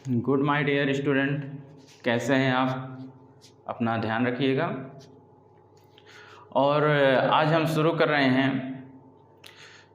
Good my dear student, कैसे हैं आप? अपना ध्यान रखिएगा। और आज हम शुरू कर रहे हैं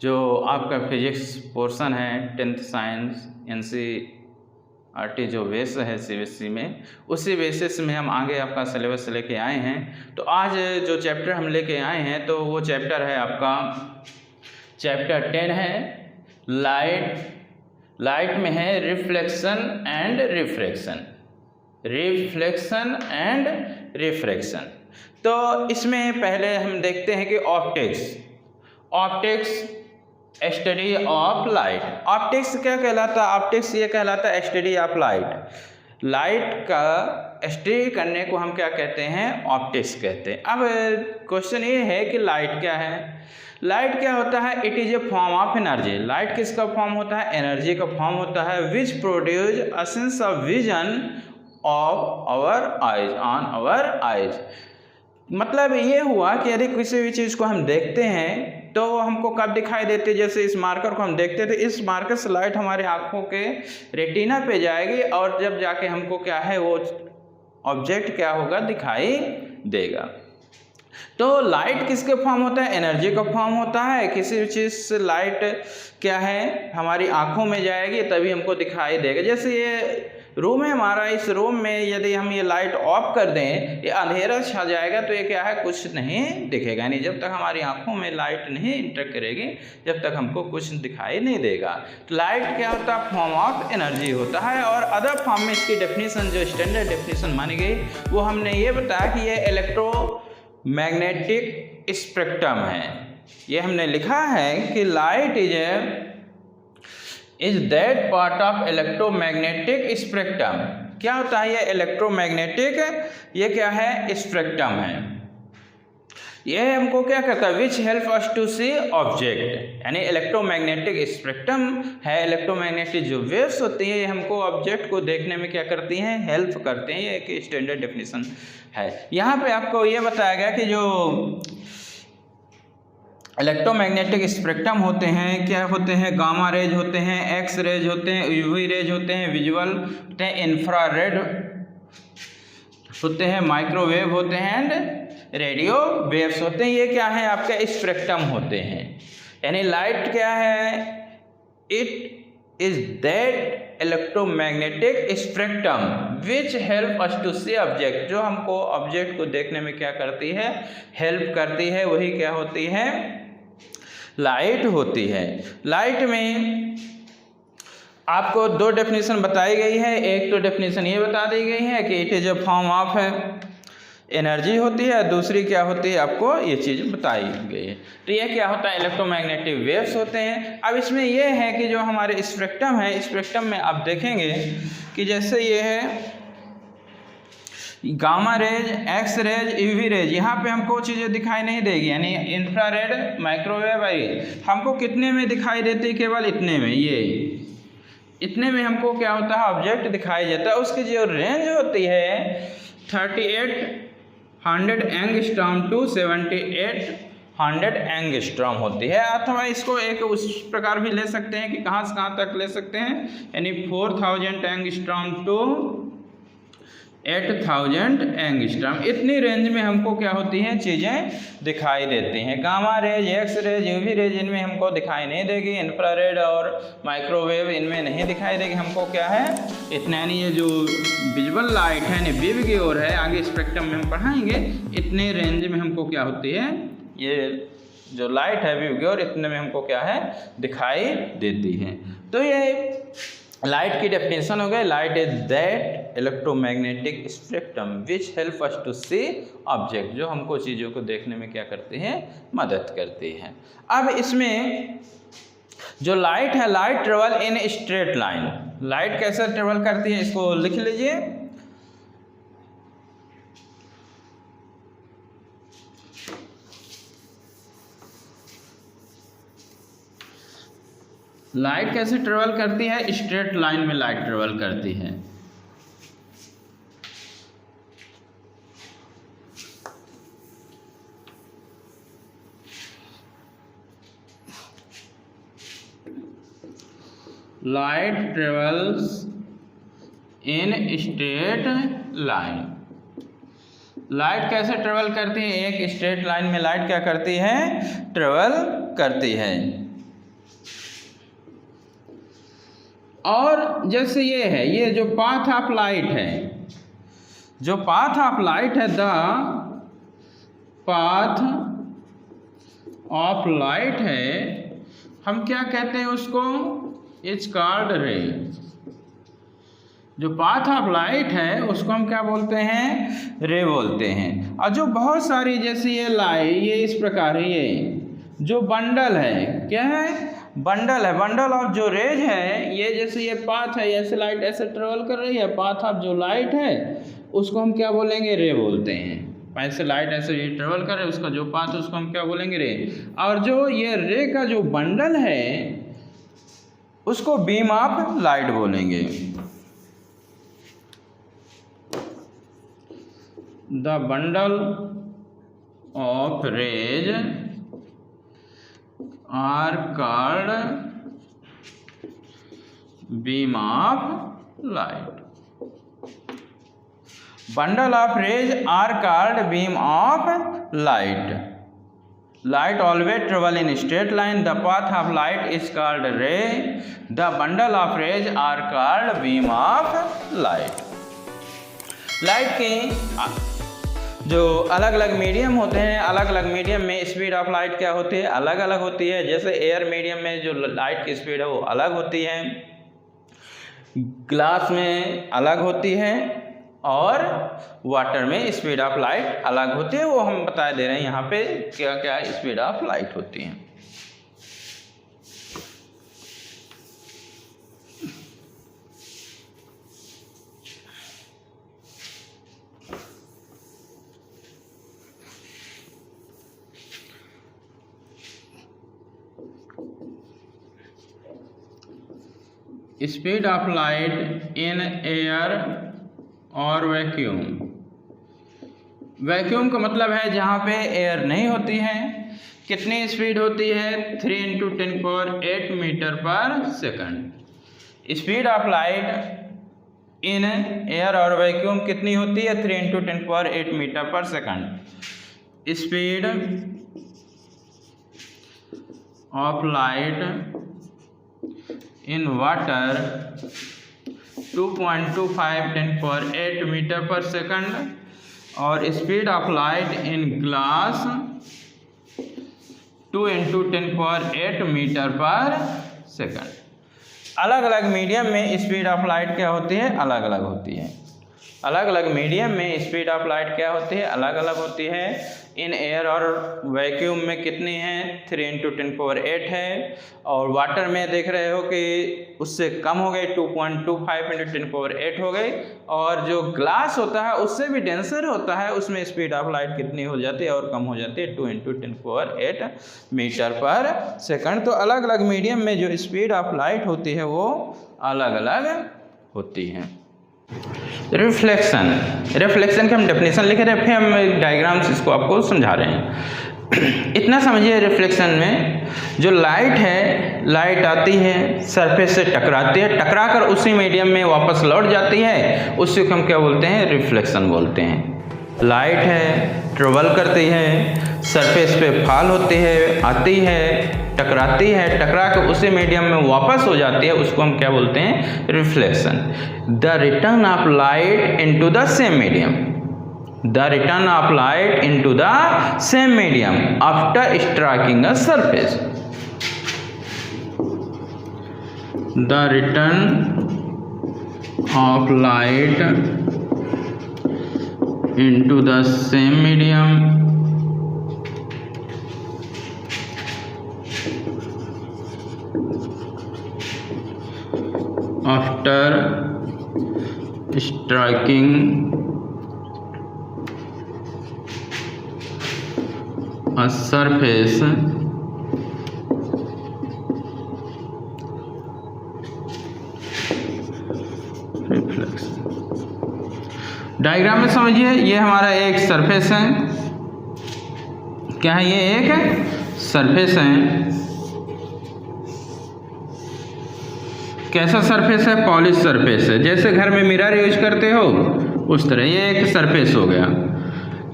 जो आपका फिजिक्स पोर्शन है, 10th साइंस NCERT जो बेस है CBSE में, उसी बेसिस में हम आगे आपका सिलेबस लेके आए हैं। तो आज जो चैप्टर हम लेके आए हैं तो वो चैप्टर है आपका चैप्टर 10 है लाइट में है रिफ्लेक्शन एंड रिफ्रैक्शन। तो इसमें पहले हम देखते हैं कि optics study of light. Optics क्या कहलाता है? ऑप्टिक्स ये कहलाता है स्टडी ऑफ लाइट का स्टडी करने को हम क्या कहते हैं? ऑप्टिक्स कहते हैं। अब क्वेश्चन ये है कि लाइट क्या है? लाइट क्या होता है? It is a form of energy. Light किसका फॉर्म होता है? एनर्जी का फॉर्म होता है, which produce a sense of vision of our eyes. मतलब ये हुआ कि यदि किसी भी चीज़ को हम देखते हैं तो हमको कब दिखाई देती है? जैसे इस मार्कर को हम देखते थे, इस मार्कर से लाइट हमारी आंखों के रेटिना पे जाएगी और जब जाके हमको क्या है वो ऑब्जेक्ट क्या होगा? दिखाई देगा। तो लाइट किसके फॉर्म होता है? एनर्जी का फॉर्म होता है। किसी भी चीज़ से लाइट क्या है हमारी आंखों में जाएगी तभी हमको दिखाई देगा। जैसे ये रूम है हमारा, इस रूम में यदि हम ये लाइट ऑफ कर दें, ये अंधेरा छा जाएगा तो ये क्या है? कुछ नहीं दिखेगा। नहीं, जब तक हमारी आंखों में लाइट नहीं इंटर करेगी जब तक हमको कुछ दिखाई नहीं देगा। तो लाइट क्या होता है? फॉर्म ऑफ एनर्जी होता है। और अदर फॉर्म में इसकी डेफिनेशन जो स्टैंडर्ड डेफिनेशन मानी गई वो हमने ये बताया कि ये इलेक्ट्रोमैग्नेटिक स्पेक्ट्रम है। ये हमने लिखा है कि light is that part of electromagnetic spectrum. क्या होता है ये इलेक्ट्रोमैग्नेटिक? ये क्या है? स्पेक्ट्रम है। ये हमको क्या करता है? Which help us to see object, यानी इलेक्ट्रोमैग्नेटिक स्पेक्ट्रम है। इलेक्ट्रोमैग्नेटिक जो वेव्स होती हैं ये हमको ऑब्जेक्ट को देखने में क्या करती हैं? हेल्प करते हैं। ये एक स्टैंडर्ड डेफिनेशन है। यहाँ पे आपको ये बताया गया कि जो इलेक्ट्रोमैग्नेटिक स्पेक्ट्रम होते हैं क्या होते हैं? गामा रेज होते हैं, एक्स रेज होते हैं, यूवी रेज होते हैं, विजुअल होते हैं, इंफ्रारेड होते हैं, माइक्रोवेव होते हैं एंड रेडियो वेव्स होते हैं। ये क्या है? आपके स्पेक्ट्रम होते हैं। यानी लाइट क्या है? It is that electromagnetic spectrum which help us to see object. जो हमको ऑब्जेक्ट को देखने में क्या करती है? हेल्प करती है। वही क्या होती है? लाइट होती है। लाइट में आपको दो डेफिनेशन बताई गई है। एक तो डेफिनेशन ये बता दी गई है कि it is a form of energy होती है, दूसरी क्या होती है? आपको ये चीज़ बताई गई है। तो ये क्या होता है? इलेक्ट्रोमैग्नेटिक वेव्स होते हैं। अब इसमें ये है कि जो हमारे स्पेक्ट्रम है, स्पेक्ट्रम में आप देखेंगे कि जैसे ये है gamma rays, X rays, UV rays, यहाँ पे हमको चीज़ें दिखाई नहीं देगी। यानी इंफ्रारेड, माइक्रोवेव हमको कितने में दिखाई देती है? केवल इतने में। ये इतने में हमको क्या होता है? ऑब्जेक्ट दिखाई देता है। उसकी जो रेंज होती है 3800 एंगस्ट्रॉम टू 7800 एंगस्ट्रॉम होती है। अथवा इसको एक उस प्रकार भी ले सकते हैं कि कहाँ से कहाँ तक ले सकते हैं, यानी 4000 एंगस्ट्रॉम टू 8000 एंगस्ट्रॉम। इतनी रेंज में हमको क्या होती हैं? चीज़ें दिखाई देती हैं। Gamma rays, X rays, UV rays इनमें हमको दिखाई नहीं देगी। इंफ्रारेड और माइक्रोवेव इनमें नहीं दिखाई देगी। हमको क्या है? इतना, यानी ये जो विजुअल लाइट है यानी वेव की ओर है, आगे स्पेक्ट्रम में हम पढ़ाएंगे, इतने रेंज में हमको क्या होती है? ये जो लाइट है वेव की ओर, इतने में हमको क्या है? दिखाई देती है। तो ये लाइट की डेफिनेशन हो गई। Light is that electromagnetic spectrum which help us to see object. जो हमको चीज़ों को देखने में क्या करती हैं? मदद करती हैं। अब इसमें जो लाइट है, light travel in straight line. Light कैसे ट्रेवल करती है? इसको लिख लीजिए। लाइट कैसे ट्रेवल करती है? स्ट्रेट लाइन में लाइट ट्रेवल करती है। Light travels in straight line. Light कैसे ट्रेवल करती है? एक स्ट्रेट लाइन में लाइट क्या करती है? ट्रेवल करती है। और जैसे ये है, ये जो पाथ ऑफ लाइट है, जो पाथ ऑफ लाइट है, द पाथ ऑफ लाइट है, हम क्या कहते हैं उसको? इट्स कॉल्ड रे। जो पाथ ऑफ लाइट है उसको हम क्या बोलते हैं? रे बोलते हैं। और जो बहुत सारी जैसे ये लाइट, ये इस प्रकार है, ये जो बंडल है, क्या है? बंडल है। बंडल ऑफ जो रेज है, ये जैसे ये पाथ है, ऐसे लाइट ऐसे ट्रेवल कर रही है, पाथ ऑफ जो लाइट है उसको हम क्या बोलेंगे? रे बोलते हैं। ऐसे लाइट ऐसे ये ट्रेवल कर रहे हैं, उसका जो पाथ है उसको हम क्या बोलेंगे? रे। और जो ये रे का जो बंडल है उसको बीम ऑफ लाइट बोलेंगे। The bundle of rays are called beam of light. Bundle of rays are called beam of light. Light always travel in straight line. The path of light is called ray. The bundle of rays are called beam of light. Light के जो अलग अलग medium होते हैं, अलग अलग medium में speed of light क्या होती है? अलग अलग होती है। जैसे एयर मीडियम में जो लाइट की स्पीड है वो अलग होती है, ग्लास में अलग होती है, और वाटर में स्पीड ऑफ लाइट अलग होती है। वो हम बता दे रहे हैं यहाँ पे क्या क्या स्पीड ऑफ लाइट होती है। Speed of light in air और वैक्यूम। वैक्यूम का मतलब है जहाँ पे एयर नहीं होती है। कितनी स्पीड होती है? 3 × 10⁸ metre per second. Speed of light in air और वैक्यूम कितनी होती है? 3 × 10⁸ metre per second. Speed of light in water 2.25 10⁸ metre per second, और speed of light in glass 2 × 10⁸ metre per second. अलग अलग मीडियम में स्पीड ऑफ लाइट क्या होती है? अलग अलग होती है। अलग अलग मीडियम में स्पीड ऑफ लाइट क्या होती है? अलग अलग होती है। इन एयर और वैक्यूम में कितनी है? 3 × 10⁸ है, और वाटर में देख रहे हो कि उससे कम हो गई, 2.25 × 10⁸ हो गई। और जो ग्लास होता है उससे भी डेंसर होता है, उसमें स्पीड ऑफ लाइट कितनी हो जाती है? और कम हो जाती है, 2 × 10⁸ मीटर पर सेकंड। तो अलग अलग मीडियम में जो स्पीड ऑफ लाइट होती है वो अलग अलग होती है। रिफ्लेक्शन। रिफ्लेक्शन की हम डेफिनेशन लिख रहे हैं, फिर हम डायग्राम्स इसको आपको समझा रहे हैं। इतना समझिए, रिफ्लेक्शन में जो लाइट है, लाइट आती है, सरफेस से टकराती है, टकराकर उसी मीडियम में वापस लौट जाती है, उससे हम क्या बोलते हैं? रिफ्लेक्शन बोलते हैं। लाइट है, ट्रेवल करती है, सरफेस पे फॉल होती है, आती है, टकराती है, टकरा कर उसी मीडियम में वापस हो जाती है, उसको हम क्या बोलते हैं? Reflection. The return of light into the same medium. The return of light into the same medium after striking a surface. The return of light into the same medium after striking a surface reflex। Diagram में समझिए, ये हमारा एक surface है। क्या है? ये एक सरफेस है। कैसा सरफेस है? पॉलिश सरफेस है। जैसे घर में मिरर यूज करते हो उस तरह ये एक सरफेस हो गया।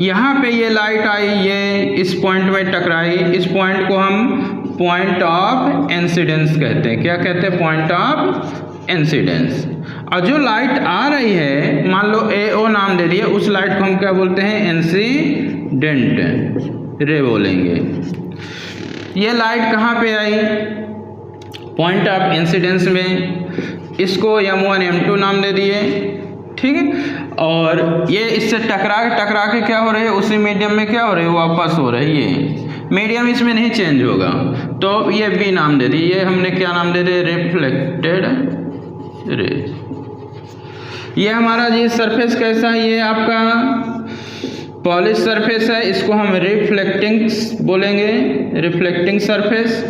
यहाँ पे ये लाइट आई, ये इस पॉइंट में टकराई, इस पॉइंट को हम पॉइंट ऑफ इंसिडेंस कहते हैं। क्या कहते हैं? Point of incidence. और जो लाइट आ रही है, मान लो AO नाम दे दिया, उस लाइट को हम क्या बोलते हैं? इंसिडेंट रे बोलेंगे। ये लाइट कहाँ पे आई? पॉइंट ऑफ इंसिडेंस में। इसको M1 M2 नाम दे दिए, ठीक है। और ये इससे टकरा के क्या हो रही है? उसी मीडियम में क्या हो रही है? वापस हो रही है। मीडियम इसमें नहीं चेंज होगा, तो ये B नाम दे दिए। ये हमने क्या नाम दे दिए? Reflected ray. ये हमारा ये सरफेस कैसा है? ये आपका पॉलिश सरफेस है, इसको हम रिफ्लेक्टिंग बोलेंगे, रिफ्लेक्टिंग सरफेस।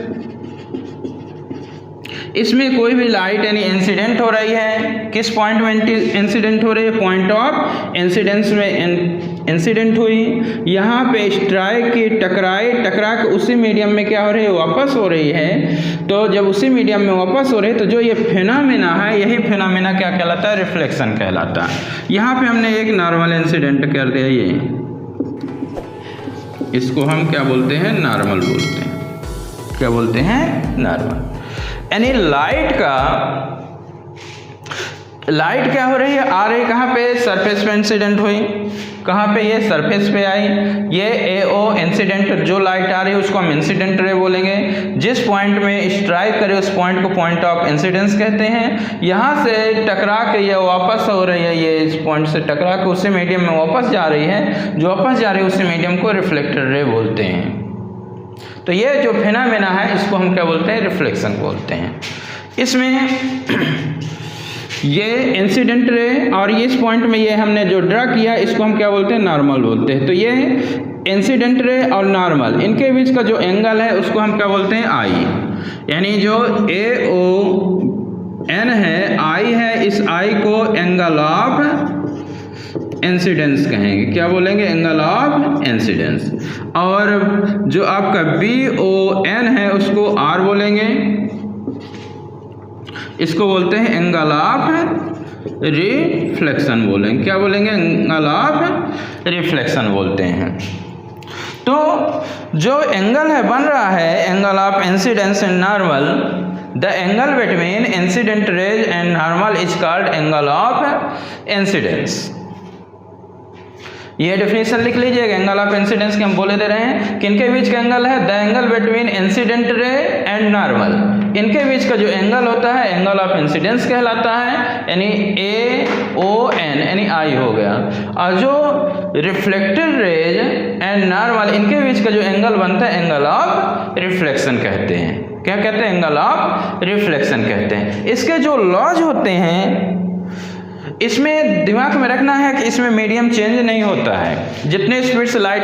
इसमें कोई भी लाइट यानी इंसिडेंट हो रही है, किस पॉइंट में इंसिडेंट हो रही है? पॉइंट ऑफ इंसिडेंस में इंसिडेंट हुई। यहाँ पे स्ट्राइक की टकरा के उसी मीडियम में क्या हो रही है? वापस हो रही है। तो जब उसी मीडियम में वापस हो रही है तो जो ये फिनोमेना है, यही फिनोमेना क्या कहलाता है? रिफ्लेक्शन कहलाता है। यहाँ पे हमने एक नॉर्मल इंसिडेंट कर दिया, ये इसको हम क्या बोलते हैं? नॉर्मल बोलते हैं। क्या बोलते हैं? नॉर्मल। यानी लाइट क्या हो रही है? आ रही कहाँ पे? सरफेस पे इंसिडेंट हुई। कहाँ पे? ये सरफेस पे आई। ये AO इंसिडेंट, जो लाइट आ रही है उसको हम इंसिडेंट रे बोलेंगे। जिस पॉइंट में स्ट्राइक करे उस पॉइंट को पॉइंट ऑफ इंसिडेंस कहते हैं। यहाँ से टकरा के ये वापस हो रही है, ये इस पॉइंट से टकरा के उसी मीडियम में वापस जा रही है। जो वापस जा रही है उसी मीडियम को रिफ्लेक्टेड रे बोलते हैं। तो ये जो फिनोमेना है इसको हम क्या बोलते हैं? रिफ्लेक्शन बोलते हैं। इसमें ये इंसिडेंट रे और इस पॉइंट में ये हमने जो ड्रा किया इसको हम क्या बोलते हैं? नॉर्मल बोलते हैं। तो ये इंसिडेंट रे और नॉर्मल, इनके बीच का जो एंगल है उसको हम क्या बोलते हैं? I। यानी जो AON है, I है, इस I को एंगल ऑफ इंसिडेंस कहेंगे। क्या बोलेंगे? Angle of incidence. और जो आपका BON है उसको R बोलेंगे, इसको बोलते हैं एंगल ऑफ रिफ्लेक्शन बोलेंगे। क्या बोलेंगे? एंगल ऑफ रिफ्लेक्शन बोलते हैं। तो जो एंगल है बन रहा है, angle of incidence and normal, the angle between incident raise and normal is called angle of incidence. ये डेफिनेशन लिख लीजिएगा। एंगल ऑफ इंसिडेंस के हम बोले दे रहे हैं, किनके बीच का एंगल है? The angle between incident ray and normal. इनके बीच का जो एंगल होता है एंगल ऑफ इंसिडेंस कहलाता है, यानी AON यानी I हो गया। और जो रिफ्लेक्टेड रेज एंड नॉर्मल, इनके बीच का जो एंगल बनता है एंगल ऑफ रिफ्लेक्शन कहते हैं। क्या कहते हैं? एंगल ऑफ रिफ्लेक्शन कहते हैं। इसके जो लॉज होते हैं इसमें दिमाग में रखना है कि इसमें मीडियम चेंज नहीं होता है। जितने स्पीड से लाइट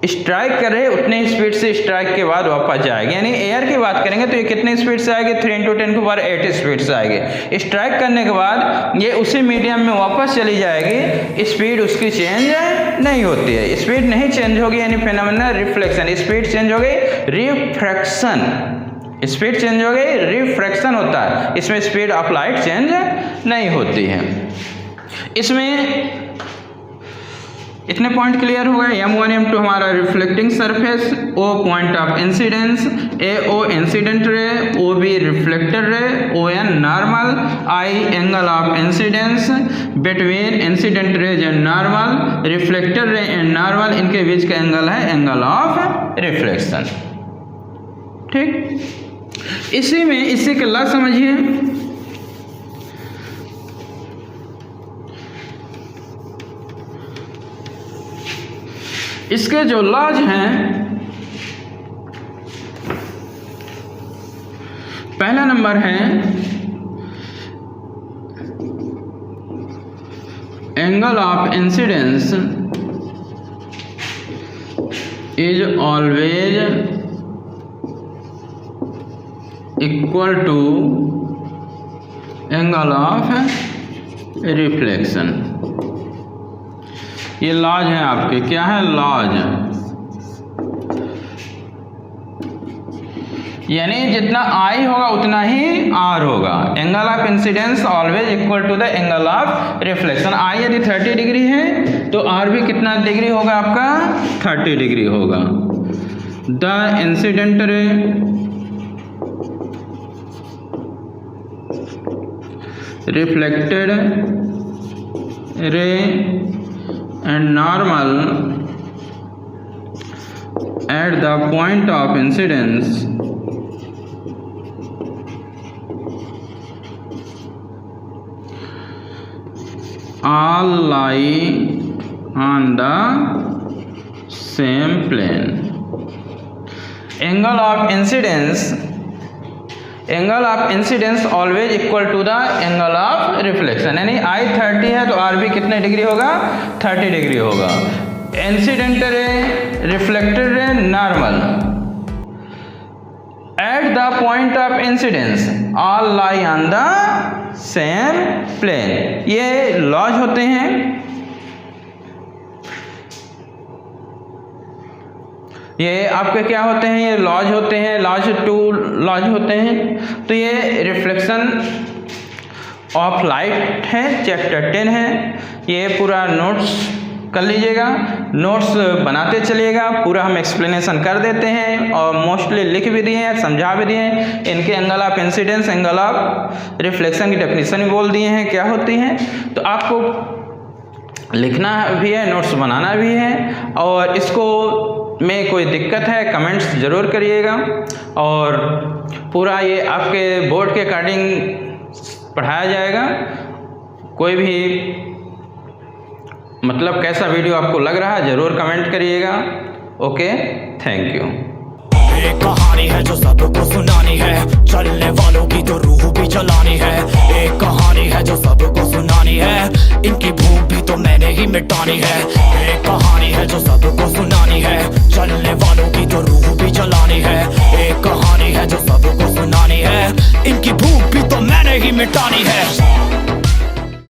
स्ट्राइक करे उतने स्पीड से स्ट्राइक के बाद वापस जाएगी। यानी एयर की बात करेंगे तो ये कितने स्पीड से आएगी? 3 × 10⁸ स्पीड से आएगी। स्ट्राइक करने के बाद ये उसी मीडियम में वापस चली जाएगी। स्पीड उसकी चेंज नहीं होती है। स्पीड नहीं चेंज होगी, यानी फिनोमेना रिफ्लेक्शन। स्पीड चेंज हो गई, रिफ्रैक्शन। स्पीड चेंज हो गई, रिफ्रैक्शन होता है। इसमें स्पीड ऑफ लाइट चेंज नहीं होती है। इसमें इतने पॉइंट क्लियर हो गए। M1 M2 हमारा reflecting surface, O point of incidence, AO incident ray, OB reflected ray, ON normal, I angle of incidence between incident raise and normal, reflected ray and normal, इनके बीच का angle है angle of reflection. ठीक, इसी के ला समझिए। इसके जो laws हैं, पहला नंबर है angle of incidence is always equal to angle of reflection. ये लॉज है आपके, क्या है? लॉज। यानी जितना आई होगा उतना ही आर होगा। Angle of incidence always equal to the angle of reflection. I यदि 30 डिग्री है तो आर भी कितना डिग्री होगा आपका 30 डिग्री होगा। द इंसिडेंट रे रिफ्लेक्टेड रे and normal at the point of incidence all lie on the same plane. Angle of incidence always equal to the angle of reflection। यानी I 30 है तो R भी कितने degree होगा 30 degree होगा। Incident ray reflected ray normal at the point of incidence all lie on the same plane. ये laws होते हैं। ये आपके क्या होते हैं, ये लॉज होते हैं, लॉज टू लॉज होते हैं। तो ये रिफ्लेक्शन ऑफ लाइट है, चैप्टर 10 है। ये पूरा नोट्स कर लीजिएगा, नोट्स बनाते चलिएगा, पूरा हम एक्सप्लेनेशन कर देते हैं और मोस्टली लिख भी दिए हैं, समझा भी दिए हैं। इनके angle of incidence, angle of reflection की डेफिनेशन भी बोल दिए हैं क्या होती हैं। तो आपको लिखना भी है, नोट्स बनाना भी है। और इसको में कोई दिक्कत है कमेंट्स ज़रूर करिएगा। और पूरा ये आपके बोर्ड के अकॉर्डिंग पढ़ाया जाएगा। कोई भी मतलब कैसा वीडियो आपको लग रहा है ज़रूर कमेंट करिएगा। Okay, thank you. एक कहानी है जो सबको सुनानी है, चलने वालों की तो रूह भी जलानी है। एक कहानी है जो सबको सुनानी है, इनकी भूख भी तो मैंने ही मिटानी है। एक कहानी है जो सबको सुनानी है, चलने वालों की तो रूह भी जलानी है। एक कहानी है जो सबको सुनानी है, इनकी भूख भी तो मैंने ही मिटानी है।